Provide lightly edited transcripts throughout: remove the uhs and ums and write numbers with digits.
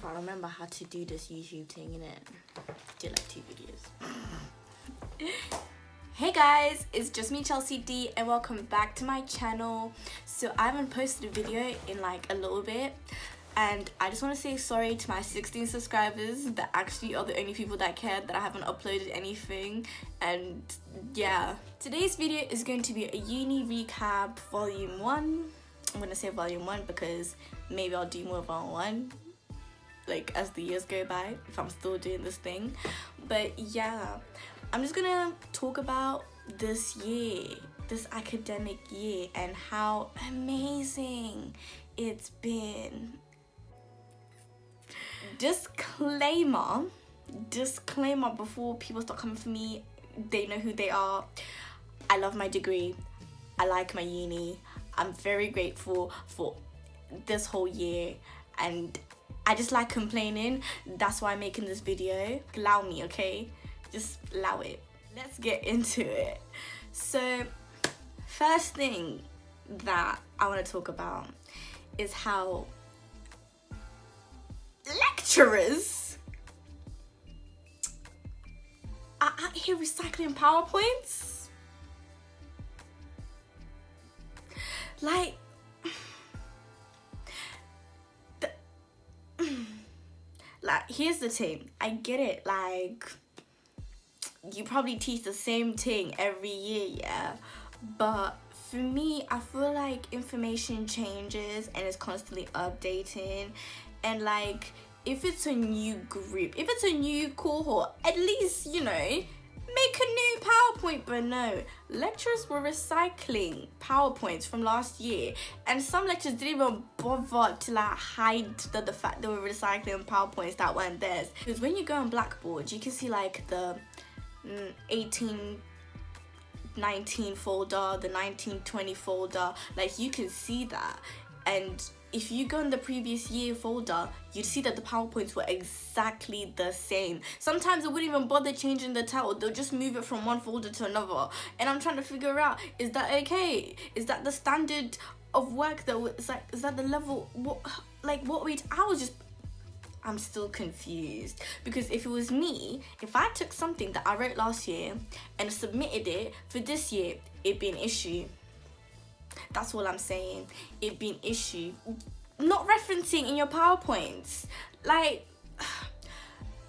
I remember how to do this YouTube thing, innit? Did like 2 videos. Hey guys, it's just me, Chelsea D, and welcome back to my channel. So I haven't posted a video in like a little bit, and I just want to say sorry to my 16 subscribers that actually are the only people that care that I haven't uploaded anything. And yeah, today's video is going to be a uni recap volume 1. I'm gonna say volume 1 because maybe I'll do more volume 1 like as the years go by if I'm still doing this thing. But yeah, I'm just gonna talk about this year, this academic year, and how amazing it's been. Disclaimer before people start coming for me, they know who they are. I love my degree, I like my uni, I'm very grateful for this whole year, and I just like complaining. That's why I'm making this video. Allow me, okay? Just allow it. Let's get into it. So, first thing that I want to talk about is how lecturers are out here recycling PowerPoints. Like, here's the thing. I get it. Like, you probably teach the same thing every year, yeah? But for me, I feel like information changes and is constantly updating. And like, if it's a new group, if it's a new cohort, at least, you know, make a new PowerPoint. But no, lecturers were recycling PowerPoints from last year, and some lecturers didn't even bother to like hide the fact they were recycling PowerPoints that weren't theirs. Because when you go on Blackboard, you can see like the 1819 folder, the 1920 folder, like you can see that. And if you go in the previous year folder, you'd see that the PowerPoints were exactly the same. Sometimes they wouldn't even bother changing the title. They'll just move it from one folder to another. And I'm trying to figure out, is that okay? Is that the standard of work that was like, is that the level? I'm still confused. Because if it was me, if I took something that I wrote last year and submitted it for this year, it'd be an issue. That's all I'm saying. It'd be an issue. Not referencing in your PowerPoints. Like,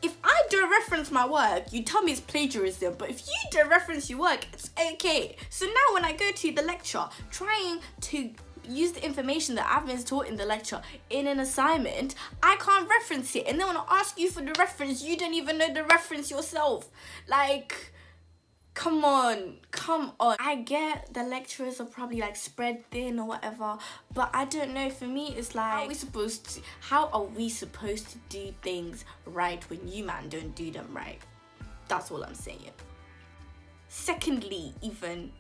if I don't reference my work, you tell me it's plagiarism. But if you don't reference your work, it's okay. So now when I go to the lecture, trying to use the information that I've been taught in the lecture in an assignment, I can't reference it. And then when I ask you for the reference, you don't even know the reference yourself. Like, come on. I get the lecturers are probably like spread thin or whatever, but I don't know. For me, it's like, how are we supposed to do things right when you man don't do them right? That's all I'm saying. Secondly, even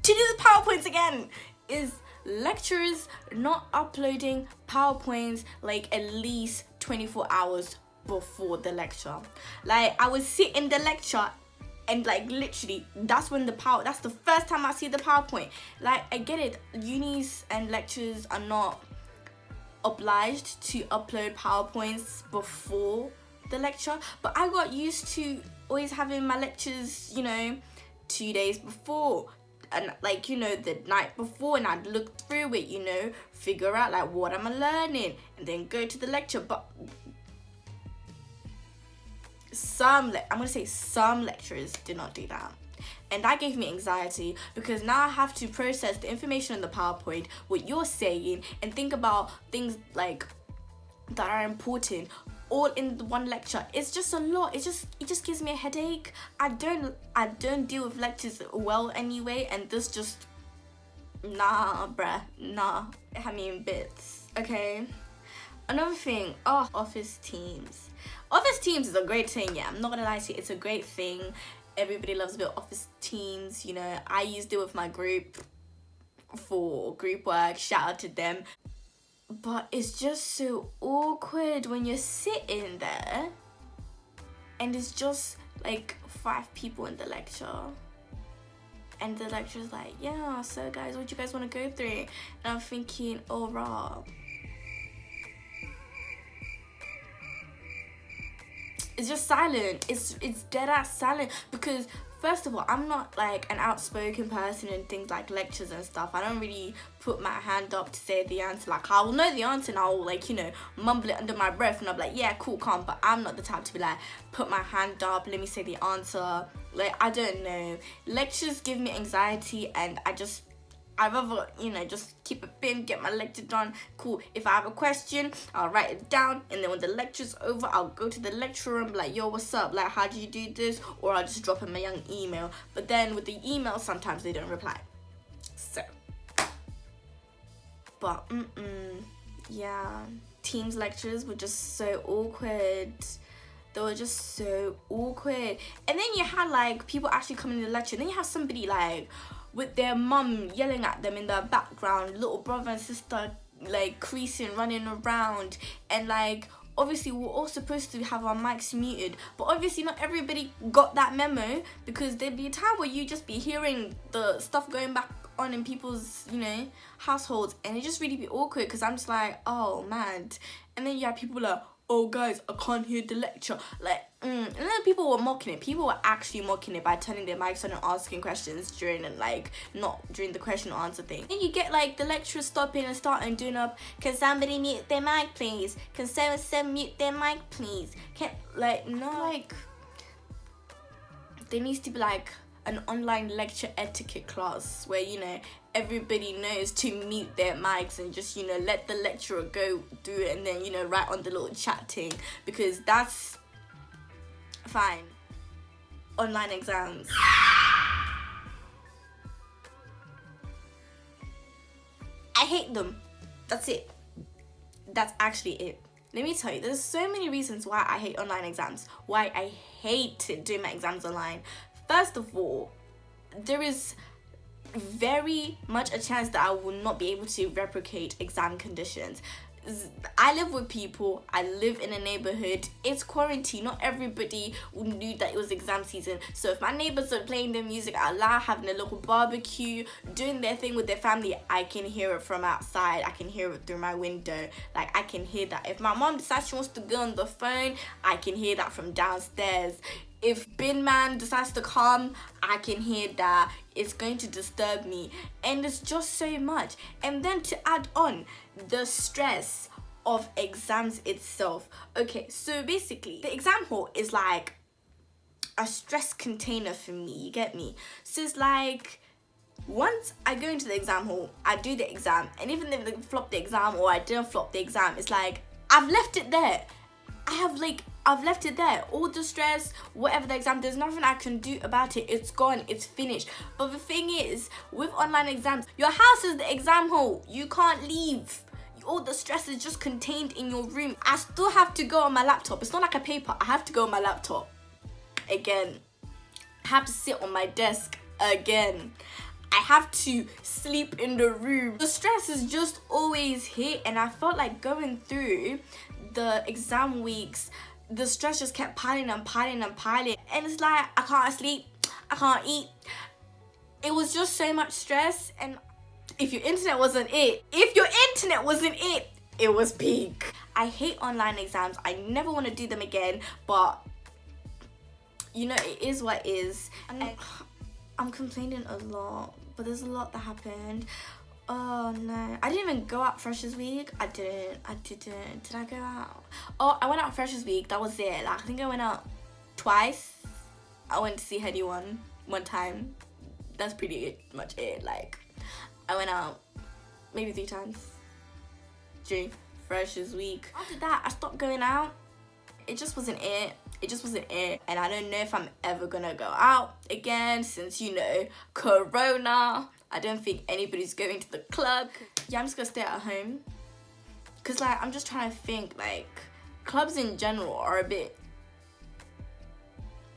to do the PowerPoints again, is lecturers not uploading PowerPoints like at least 24 hours before the lecture. Like, I would sit in the lecture and like literally that's the first time I see the PowerPoint. Like, I get it, unis and lecturers are not obliged to upload PowerPoints before the lecture, but I got used to always having my lectures, you know, 2 days before, and like, you know, the night before, and I'd look through it, you know, figure out like what am I learning, and then go to the lecture. But some lecturers did not do that, and that gave me anxiety, because now I have to process the information in the PowerPoint, what you're saying, and think about things like that are important all in one lecture. It's just a lot. It just gives me a headache. I don't deal with lectures well anyway, and this just, nah bruh, nah, it had me in bits. Okay, another thing, office teams. Office teams is a great thing, yeah, I'm not gonna lie to you, it's a great thing. Everybody loves a bit of office teams, you know. I used it with my group for group work, shout out to them. But it's just so awkward when you're sitting there and it's just like 5 people in the lecture, and the lecturer's like, yeah, so guys, what do you guys want to go through? And I'm thinking, oh, Rob, it's just silent. It's dead ass silent because first of all, I'm not like an outspoken person in things like lectures and stuff. I don't really put my hand up to say the answer. Like I will know the answer and I'll like, you know, mumble it under my breath and I'll be like, yeah, cool, calm. But I'm not the type to be like, put my hand up, let me say the answer. Like I don't know. Lectures give me anxiety and I'd rather, you know, just keep a pen, get my lecture done. Cool. If I have a question, I'll write it down. And then when the lecture's over, I'll go to the lecturer and be like, yo, what's up? Like, how do you do this? Or I'll just drop him a young email. But then with the email, sometimes they don't reply. So. But, yeah. Teams lectures were just so awkward. They were just so awkward. And then you had, like, people actually coming to the lecture. Then you have somebody, like, with their mum yelling at them in the background, little brother and sister like creasing, running around, and like obviously we're all supposed to have our mics muted, but obviously not everybody got that memo because there'd be a time where you just be hearing the stuff going back on in people's, you know, households, and it just really be awkward because I'm just like, oh man. And then you have people like, oh guys, I can't hear the lecture, like and then people were mocking it. People were actually mocking it by turning their mics on and asking questions during and like not during the question or answer thing. Then you get like the lecturer stopping and starting doing up, can somebody mute their mic please, can someone mute their mic please, can like no, like there needs to be like an online lecture etiquette class where, you know, everybody knows to mute their mics and just, you know, let the lecturer go do it and then, you know, write on the little chat thing, because that's fine. Online exams. I hate them. That's it. That's actually it. Let me tell you, there's so many reasons why I hate online exams, why I hate doing my exams online. First of all, there is very much a chance that I will not be able to replicate exam conditions. I live with people, I live in a neighborhood, it's quarantine, not everybody knew that it was exam season. So if my neighbors are playing their music out loud, having a little barbecue, doing their thing with their family, I can hear it from outside, I can hear it through my window, like I can hear that. If my mom decides she wants to go on the phone, I can hear that from downstairs. If bin man decides to come, I can hear that. It's going to disturb me, and it's just so much. And then to add on the stress of exams itself. Okay, so basically the exam hall is like a stress container for me, you get me? So it's like once I go into the exam hall, I do the exam, and even if they flop the exam or I didn't flop the exam, it's like I've left it there. I've left it there. All the stress, whatever the exam, there's nothing I can do about it. It's gone, it's finished. But the thing is, with online exams, your house is the exam hall. You can't leave. All the stress is just contained in your room. I still have to go on my laptop. It's not like a paper. I have to go on my laptop. Again. I have to sit on my desk. Again. I have to sleep in the room. The stress is just always here, and I felt like going through the exam weeks, the stress just kept piling and piling and piling, and it's like I can't sleep, I can't eat. It was just so much stress. And if your internet wasn't it, it was peak. I hate online exams. I never want to do them again, but you know, it is what it is. And I'm complaining a lot, but there's a lot that happened. Oh no, I didn't even go out Freshers Week. I didn't. Did I go out? Oh, I went out Freshers Week. That was it. Like I think I went out twice. I went to see Heady one time. That's pretty much it. Like I went out maybe 3 times during Freshers Week. After that, I stopped going out. It just wasn't it. And I don't know if I'm ever gonna go out again since, you know, Corona. I don't think anybody's going to the club. Yeah, I'm just gonna stay at home. Cause like, I'm just trying to think, like, clubs in general are a bit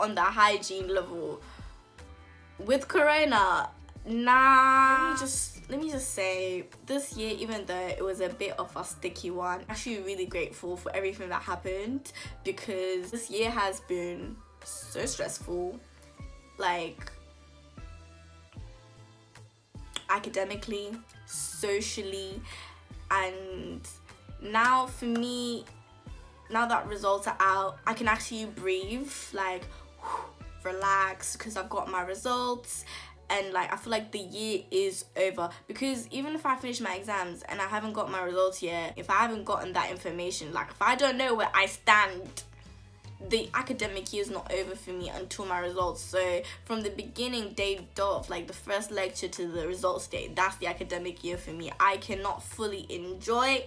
on the hygiene level. With Corona, nah. Let me just say, this year, even though it was a bit of a sticky one, I'm actually really grateful for everything that happened, because this year has been so stressful. Like, academically, socially, and now for me, now that results are out, I can actually breathe, like relax, because I've got my results. And like I feel like the year is over, because even if I finish my exams and I haven't got my results yet, if I haven't gotten that information, like if I don't know where I stand, the academic year is not over for me until my results. So from the beginning day dot, like the first lecture to the results day, that's the academic year for me. I cannot fully enjoy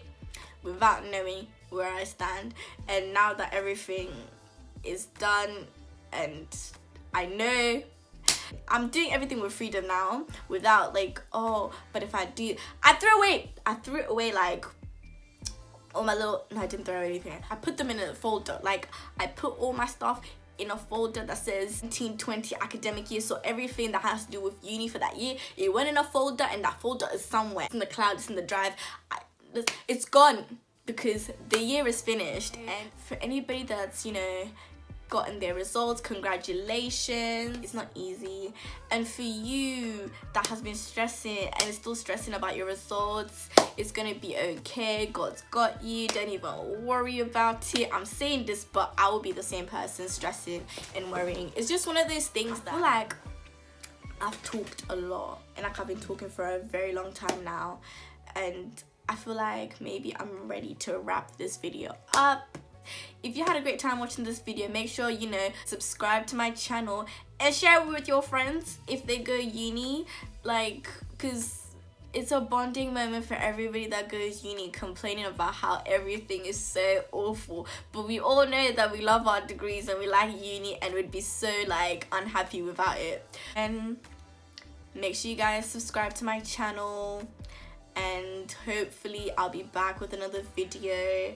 without knowing where I stand. And now that everything is done and I know, I'm doing everything with freedom now, without like, oh, but if I do, I threw it away like all my little, no, I didn't throw anything. I put them in a folder. Like I put all my stuff in a folder that says 1920 academic year. So everything that has to do with uni for that year, it went in a folder, and that folder is somewhere. It's in the cloud, it's in the drive. It's gone, because the year is finished. And for anybody that's, you know, gotten their results, congratulations. It's not easy. And for you that has been stressing and is still stressing about your results, it's gonna be okay. God's got you. Don't even worry about it. I'm saying this, but I will be the same person stressing and worrying. It's just one of those things that I feel like I've talked a lot, and like I've been talking for a very long time now, and I feel like maybe I'm ready to wrap this video up. If you had a great time watching this video, make sure, you know, subscribe to my channel and share it with your friends if they go uni, like, because it's a bonding moment for everybody that goes uni, complaining about how everything is so awful. But we all know that we love our degrees and we like uni, and would be so like unhappy without it. And make sure you guys subscribe to my channel, and hopefully I'll be back with another video.